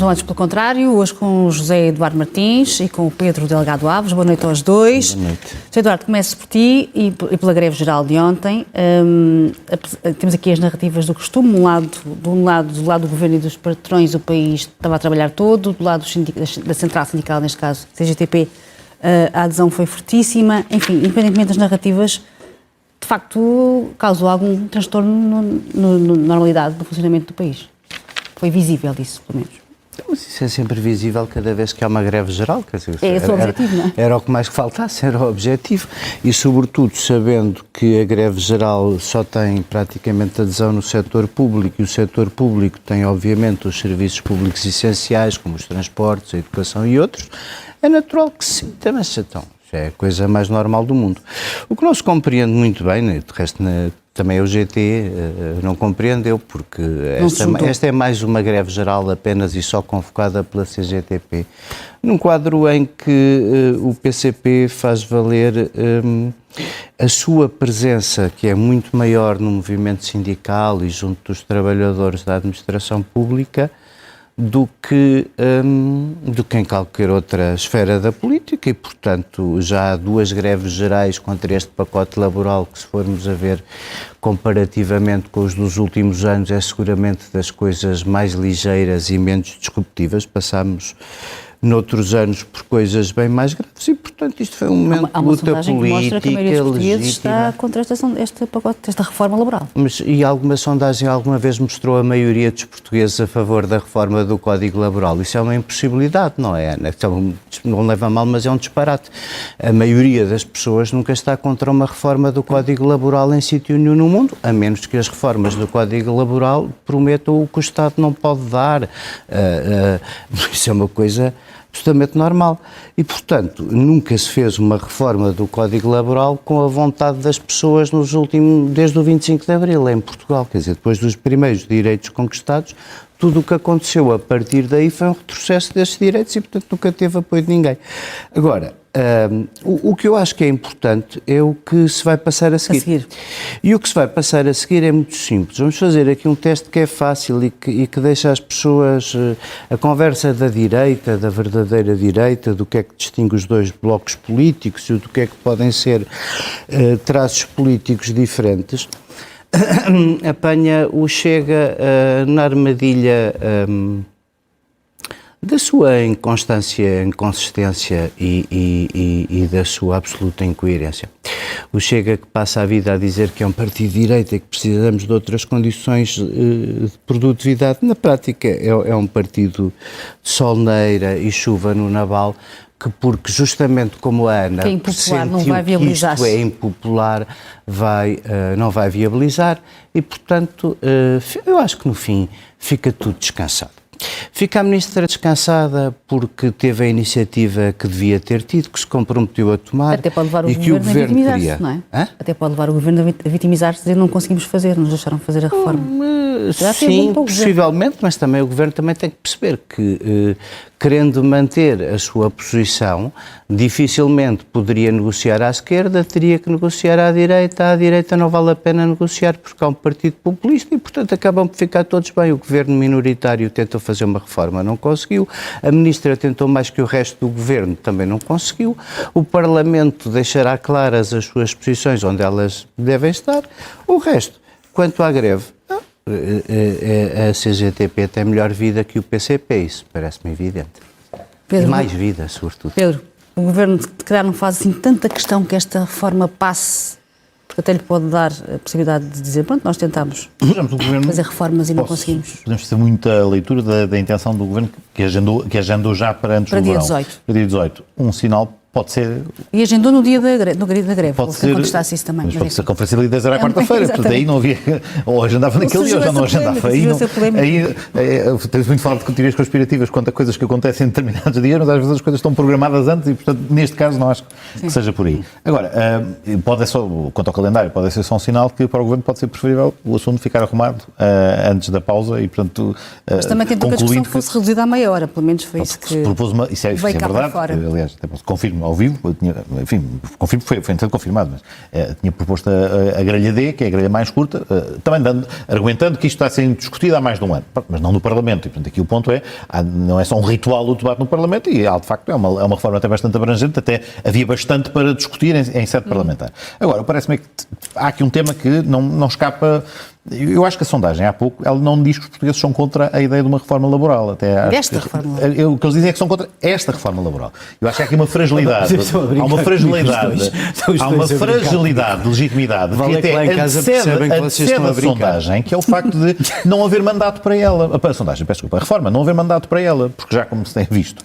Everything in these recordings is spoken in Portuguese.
Não, antes pelo contrário, hoje com o José Eduardo Martins e com o Pedro Delgado Alves. Boa noite aos dois. Boa noite. José Eduardo, começo por ti e pela greve geral de ontem. Temos aqui as narrativas do costume. Do lado do governo e dos patrões, o país estava a trabalhar todo. Do lado da central sindical, neste caso, CGTP, a adesão foi fortíssima. Enfim, independentemente das narrativas, de facto, causou algum transtorno na normalidade do funcionamento do país. Foi visível isso, pelo menos. Mas isso é sempre visível cada vez que há uma greve geral. Quer dizer, é esse o objetivo, não é? Era o que mais que faltasse, era o objetivo. E, sobretudo, sabendo que a greve geral só tem praticamente adesão no setor público, e o setor público tem, obviamente, os serviços públicos essenciais, como os transportes, a educação e outros, é natural que sim, também se então. É a coisa mais normal do mundo. O que não se compreende muito bem, né, de resto também o GT não compreendeu, porque esta é mais uma greve geral apenas e só convocada pela CGTP, num quadro em que o PCP faz valer a sua presença, que é muito maior no movimento sindical e junto dos trabalhadores da administração pública, do que em qualquer outra esfera da política e, portanto, já há 2 greves gerais contra este pacote laboral que, se formos a ver comparativamente com os dos últimos anos, é seguramente das coisas mais ligeiras e menos disruptivas. Passámos noutros anos por coisas bem mais graves e, portanto, isto foi um momento de luta política que mostra que a maioria dos portugueses está contra este pacote, esta reforma laboral. E alguma sondagem alguma vez mostrou a maioria dos portugueses a favor da reforma do Código Laboral? Isso é uma impossibilidade, não é, Ana? Então, não leva a mal, mas é um disparate. A maioria das pessoas nunca está contra uma reforma do Código Laboral em sítio nenhum no mundo, a menos que as reformas do Código Laboral prometam o que o Estado não pode dar. Isso é uma coisa absolutamente normal. E, portanto, nunca se fez uma reforma do Código Laboral com a vontade das pessoas desde o 25 de Abril, em Portugal. Quer dizer, depois dos primeiros direitos conquistados, tudo o que aconteceu a partir daí foi um retrocesso desses direitos e, portanto, nunca teve apoio de ninguém. Agora, o que eu acho que é importante é o que se vai passar a seguir. E o que se vai passar a seguir é muito simples. Vamos fazer aqui um teste que é fácil e que deixa as pessoas... A conversa da direita, da verdadeira direita, do que é que distingue os 2 blocos políticos e do que é que podem ser traços políticos diferentes, apanha o Chega na armadilha... da sua inconsistência e da sua absoluta incoerência. O Chega, que passa a vida a dizer que é um partido de direita e que precisamos de outras condições de produtividade, na prática é um partido de solneira e chuva no naval, porque justamente como a Ana que é impopular, não vai viabilizar. Isto é impopular, não vai viabilizar e, portanto, eu acho que no fim fica tudo descansado. Fica a Ministra descansada porque teve a iniciativa que devia ter tido, que se comprometeu a tomar. Até pode levar o e que o Governo queria. Não é? Até pode levar o Governo a vitimizar-se, dizer não conseguimos fazer, nos deixaram fazer a reforma. Sim, possivelmente, mas também o Governo também tem que perceber que, querendo manter a sua posição, dificilmente poderia negociar à esquerda, teria que negociar à direita não vale a pena negociar porque há um partido populista e, portanto, acabam por ficar todos bem. O Governo minoritário tentou fazer uma reforma, não conseguiu, a Ministra tentou mais que o resto do Governo, também não conseguiu, o Parlamento deixará claras as suas posições onde elas devem estar, o resto, quanto à greve, a CGTP tem melhor vida que o PCP, isso parece-me evidente. Pedro, e mais vida, sobretudo. Pedro, o Governo, se calhar, não faz assim tanta questão que esta reforma passe, porque até lhe pode dar a possibilidade de dizer, pronto, nós tentámos fazer reformas e não conseguimos. Podemos fazer muita leitura da intenção do Governo que agendou já para antes do verão. Dia 18. Para dia 18. Um sinal pode ser... E agendou no dia da greve. Pode ser... contestasse isso também. Mas pode ser a conferência de líderes era quarta-feira, portanto aí não havia... Ou agendava naquele dia ou já não agendava. Aí temos muito falado de teorias conspirativas quanto a coisas que acontecem em determinados dias, mas às vezes as coisas estão programadas antes e, portanto, neste caso não acho que seja por aí. Agora, quanto ao calendário, pode ser só um sinal que para o Governo pode ser preferível o assunto ficar arrumado antes da pausa e, portanto, mas também tentou que a discussão fosse reduzida à meia hora, pelo menos foi isso que propôs isso é verdade, fora. Aliás, confirmo, ao vivo, confirmo que foi entretanto confirmado, mas tinha proposto a grelha D, que é a grelha mais curta, também argumentando que isto está sendo discutido há mais de um ano, mas não no Parlamento, e portanto aqui o ponto não é só um ritual o debate no Parlamento, e de facto é uma reforma até bastante abrangente, até havia bastante para discutir em sede parlamentar. Agora, parece-me que há aqui um tema que não escapa. Eu acho que a sondagem, há pouco, ela não diz que os portugueses são contra a ideia de uma reforma laboral. Reforma laboral. O que eles dizem é que são contra esta reforma laboral. Eu acho que há aqui uma fragilidade. Há uma fragilidade de legitimidade que até antecede a sondagem, que é o facto de não haver mandato para ela. A sondagem, peço desculpa, a reforma, não haver mandato para ela, porque já como se tem visto,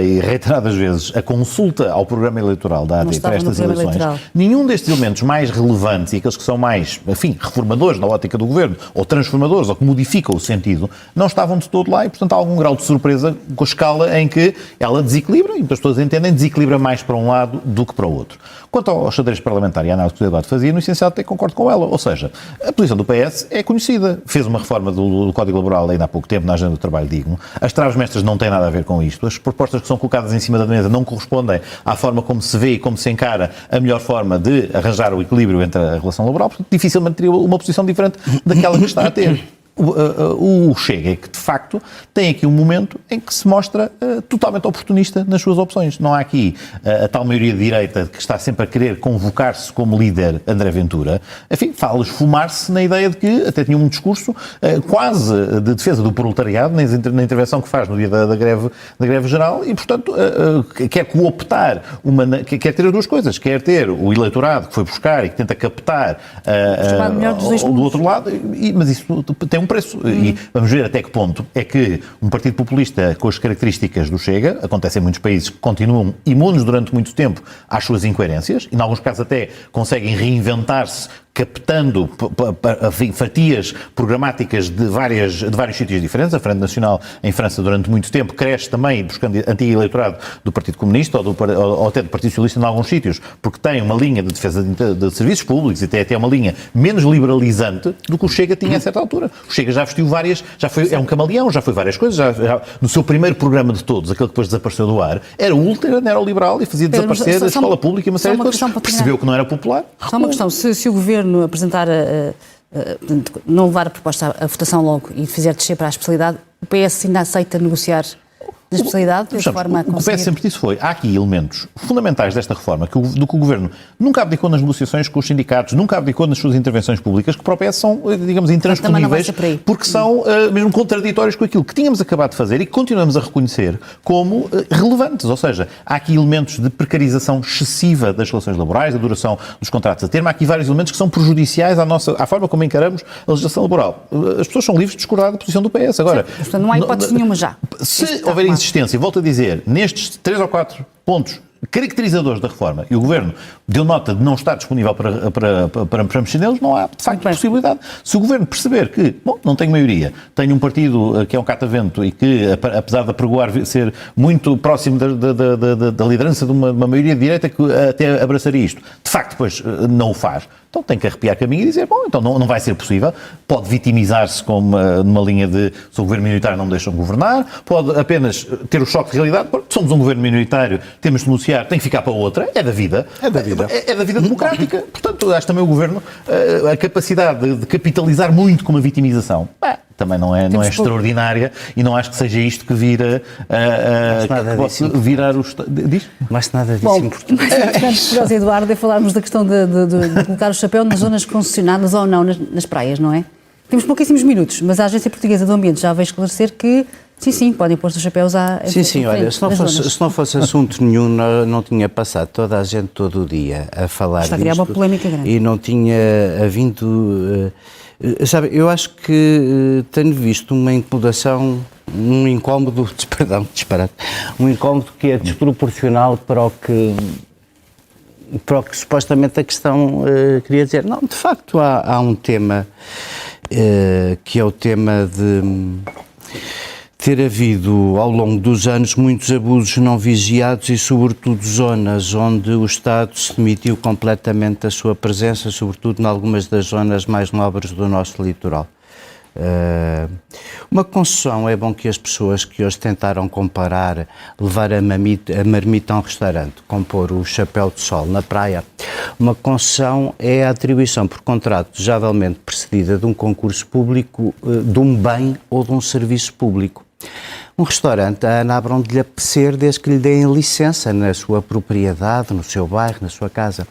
e reiteradas vezes, a consulta ao programa eleitoral da AD para estas eleições, nenhum destes elementos mais relevantes e aqueles que são mais, reformadores na ótica do governo, ou transformadores, ou que modificam o sentido, não estavam de todo lá e, portanto, há algum grau de surpresa com a escala em que ela desequilibra, e as pessoas entendem, desequilibra mais para um lado do que para o outro. Quanto ao xadrez parlamentar e à análise que o debate fazia, no essencial até concordo com ela, ou seja, a posição do PS é conhecida, fez uma reforma do Código Laboral ainda há pouco tempo na agenda do trabalho digno, as traves mestras não têm nada a ver com isto, as propostas que são colocadas em cima da mesa não correspondem à forma como se vê e como se encara a melhor forma de arranjar o equilíbrio entre a relação laboral, portanto, dificilmente teria uma posição diferente daquela que está a ter. O Chega é que, de facto, tem aqui um momento em que se mostra totalmente oportunista nas suas opções. Não há aqui a tal maioria de direita que está sempre a querer convocar-se como líder André Ventura. Enfim, fala esfumar-se na ideia de que até tinha um discurso quase de defesa do proletariado na intervenção que faz no dia da greve geral e, portanto, quer cooptar, quer ter as duas coisas. Quer ter o eleitorado que foi buscar e que tenta captar do outro lado, mas isso tem um preço. E vamos ver até que ponto é que um partido populista com as características do Chega, acontece em muitos países que continuam imunes durante muito tempo às suas incoerências, e em alguns casos até conseguem reinventar-se captando fatias programáticas de vários sítios diferentes. A Frente Nacional em França durante muito tempo cresce também buscando anti-eleitorado do Partido Comunista ou até do Partido Socialista em alguns sítios, porque tem uma linha de defesa de serviços públicos e tem até uma linha menos liberalizante do que o Chega tinha a certa altura. O Chega já vestiu é um camaleão, já foi várias coisas, já no seu primeiro programa de todos, aquele que depois desapareceu do ar, era ultra neoliberal e fazia desaparecer a escola pública e uma série de coisas. Percebeu que não era popular. Só uma questão, se o Governo apresentar, não levar a proposta à votação logo e fizer descer para a especialidade, o PS ainda aceita negociar da especialidade, de forma a conseguir... O PS sempre disse há aqui elementos fundamentais desta reforma do que o Governo nunca abdicou nas negociações com os sindicatos, nunca abdicou nas suas intervenções públicas, que para o PS são, digamos, intransponíveis, porque são mesmo contraditórios com aquilo que tínhamos acabado de fazer e que continuamos a reconhecer como relevantes. Ou seja, há aqui elementos de precarização excessiva das relações laborais, da duração dos contratos a termo, há aqui vários elementos que são prejudiciais à forma como encaramos a legislação laboral. As pessoas são livres de discordar da posição do PS. Agora, portanto, não há hipótese nenhuma já. Se houver insistência, volto a dizer, nestes 3 ou 4 pontos caracterizadores da reforma, e o Governo deu nota de não estar disponível para mexer neles, não há, de facto, possibilidade. Se o Governo perceber que, não tem maioria, tem um partido que é um catavento e que, apesar de apregoar ser muito próximo da liderança de uma maioria de direita que até abraçaria isto, de facto, depois não o faz, então tem que arrepiar caminho e dizer, então não vai ser possível, pode vitimizar-se como numa linha de se o Governo minoritário não me deixa governar, pode apenas ter o choque de realidade, somos um Governo minoritário, temos de negociar, tem que ficar para outra, é da vida. É da vida democrática. Portanto, acho também o Governo a capacidade de capitalizar muito com uma vitimização. Também não é extraordinária e não acho que seja isto que vira virar o Estado. Diz? Mas nada disso em Portugal. José Eduardo, é falarmos da questão de colocar o chapéu nas zonas concessionadas ou não, nas praias, não é? Temos pouquíssimos minutos, mas a Agência Portuguesa do Ambiente já veio esclarecer que sim, podem pôr os chapéus à... Sim, olha, se não fosse assunto nenhum, não tinha passado toda a gente todo o dia a falar disto. Está a criar uma polémica grande. E não tinha havido... Sabe, eu acho que tenho visto uma incomodação, um incómodo que é desproporcional para o que supostamente a questão queria dizer. Não, de facto há um tema que é o tema de ter havido ao longo dos anos muitos abusos não vigiados e sobretudo zonas onde o Estado se demitiu completamente da sua presença, sobretudo em algumas das zonas mais nobres do nosso litoral. Uma concessão, é bom que as pessoas que hoje tentaram comparar levar a marmita a um restaurante, com pôr o chapéu de sol na praia, uma concessão é a atribuição por contrato desejavelmente precedida de um concurso público de um bem ou de um serviço público. Um restaurante, a Ana Abrão de lhe apetecer desde que lhe deem licença na sua propriedade, no seu bairro, na sua casa.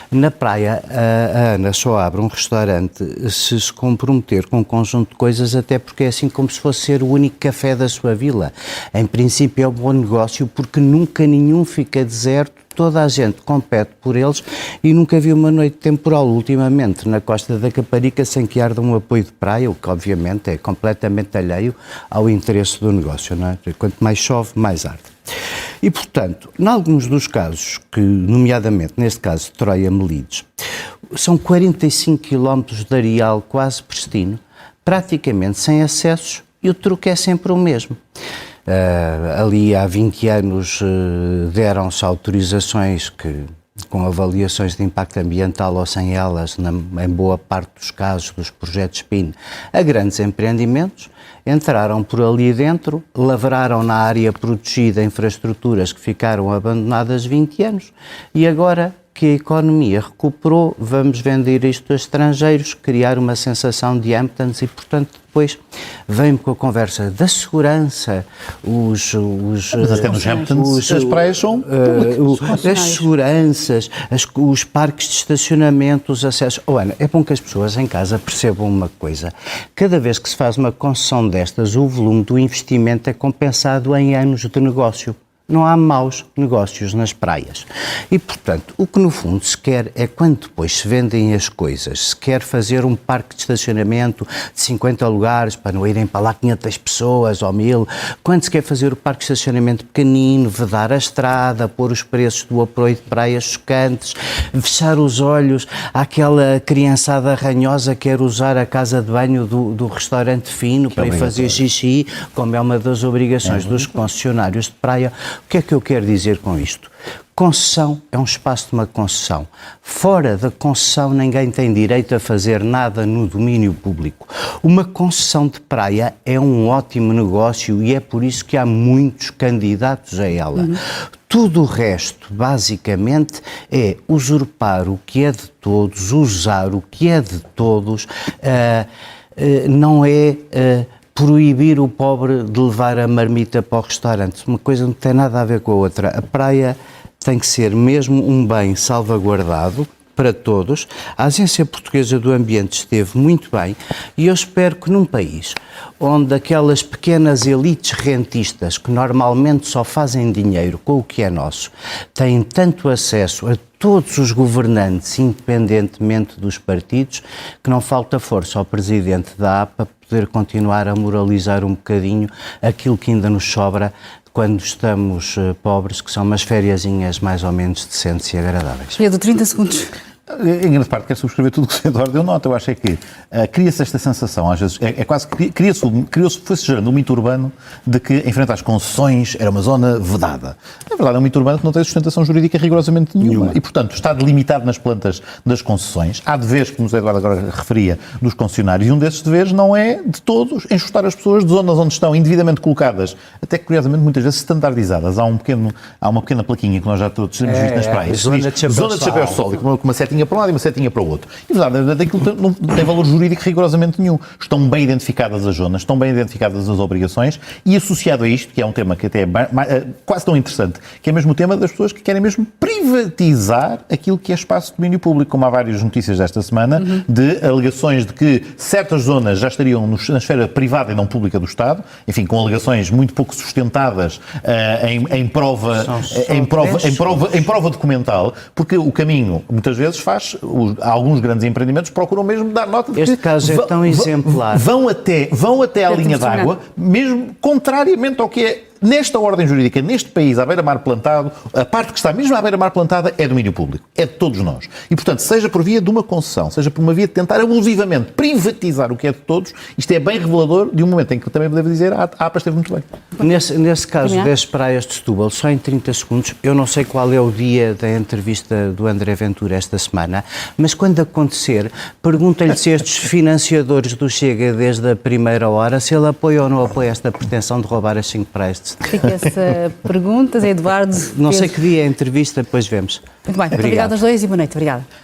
Na praia, a Ana só abre um restaurante se comprometer com um conjunto de coisas, até porque é assim como se fosse ser o único café da sua vila. Em princípio é um bom negócio porque nunca nenhum fica deserto, toda a gente compete por eles e nunca vi uma noite temporal ultimamente na Costa da Caparica sem que arda um apoio de praia, o que obviamente é completamente alheio ao interesse do negócio, não é? Quanto mais chove, mais arde. E, portanto, em alguns dos casos, que nomeadamente neste caso de Troia-Melides, são 45 km de areal quase pristino, praticamente sem acessos, e o truque é sempre o mesmo. Ali há 20 anos deram-se autorizações que, com avaliações de impacto ambiental ou sem elas, em boa parte dos casos dos projetos PIN, a grandes empreendimentos, entraram por ali dentro, lavraram na área protegida infraestruturas que ficaram abandonadas 20 anos e agora que a economia recuperou, vamos vender isto a estrangeiros, criar uma sensação de Hamptons e, portanto, depois vem-me com a conversa da segurança, Mas até nos Hamptons as praias são as seguranças, os parques de estacionamento, os acessos. Oh, Ana, é bom que as pessoas em casa percebam uma coisa. Cada vez que se faz uma concessão destas, o volume do investimento é compensado em anos de negócio. Não há maus negócios nas praias. E, portanto, o que no fundo se quer é, quando depois se vendem as coisas, se quer fazer um parque de estacionamento de 50 lugares para não irem para lá 500 pessoas ou 1000, quando se quer fazer o parque de estacionamento pequenino, vedar a estrada, pôr os preços do apoio de praias chocantes, fechar os olhos àquela criançada ranhosa que quer usar a casa de banho do restaurante fino para ir fazer xixi, como é uma das obrigações dos concessionários de praia. O que é que eu quero dizer com isto? Concessão é um espaço de uma concessão. Fora da concessão ninguém tem direito a fazer nada no domínio público. Uma concessão de praia é um ótimo negócio e é por isso que há muitos candidatos a ela. Tudo o resto, basicamente, é usurpar o que é de todos, usar o que é de todos, não é proibir o pobre de levar a marmita para o restaurante. Uma coisa não tem nada a ver com a outra. A praia tem que ser mesmo um bem salvaguardado para todos. A Agência Portuguesa do Ambiente esteve muito bem e eu espero que num país onde aquelas pequenas elites rentistas que normalmente só fazem dinheiro com o que é nosso, têm tanto acesso a todos os governantes, independentemente dos partidos, que não falta força ao Presidente da APA poder continuar a moralizar um bocadinho aquilo que ainda nos sobra quando estamos pobres, que são umas fériasinhas mais ou menos decentes e agradáveis. Pedro, 30 segundos. Em grande parte quero subscrever tudo o que o Eduardo deu nota. Eu acho é que cria-se esta sensação, às vezes, foi-se gerando um mito urbano de que, em frente às concessões, era uma zona vedada. Na verdade, é um mito urbano que não tem sustentação jurídica rigorosamente nenhuma. E, portanto, está delimitado nas plantas das concessões. Há deveres, como o Eduardo agora referia, dos concessionários, e um desses deveres não é, de todos, enxutar as pessoas de zonas onde estão indevidamente colocadas, até que, curiosamente, muitas vezes standardizadas. Há uma pequena plaquinha que nós já todos temos visto nas praias. Zona de chapéu de sol. Com uma setinha para um lado e uma setinha para o outro. E, verdade, aquilo não tem valor jurídico rigorosamente nenhum. Estão bem identificadas as zonas, estão bem identificadas as obrigações e, associado a isto, que é um tema que até é quase tão interessante, que é mesmo o tema das pessoas que querem mesmo privatizar aquilo que é espaço de domínio público, como há várias notícias desta semana, de alegações de que certas zonas já estariam na esfera privada e não pública do Estado, enfim, com alegações muito pouco sustentadas em prova documental, porque o caminho, muitas vezes, alguns grandes empreendimentos procuram mesmo dar nota de este caso é tão exemplar. Vão até à linha d'água, mesmo contrariamente ao que é nesta ordem jurídica, neste país, à beira-mar plantado, a parte que está mesmo à beira-mar plantada é domínio público. É de todos nós. E, portanto, seja por via de uma concessão, seja por uma via de tentar abusivamente privatizar o que é de todos, isto é bem revelador de um momento em que também devo dizer a APA esteve muito bem. Nesse caso das praias de Setúbal, só em 30 segundos, eu não sei qual é o dia da entrevista do André Ventura esta semana, mas quando acontecer, perguntem-lhe se estes financiadores do Chega desde a primeira hora, se ele apoia ou não apoia esta pretensão de roubar as 5 praias de Setúbal. Fica-se perguntas, Eduardo. Não sei que dia é a entrevista, depois vemos. Muito bem, muito obrigada aos dois e boa noite. Obrigada.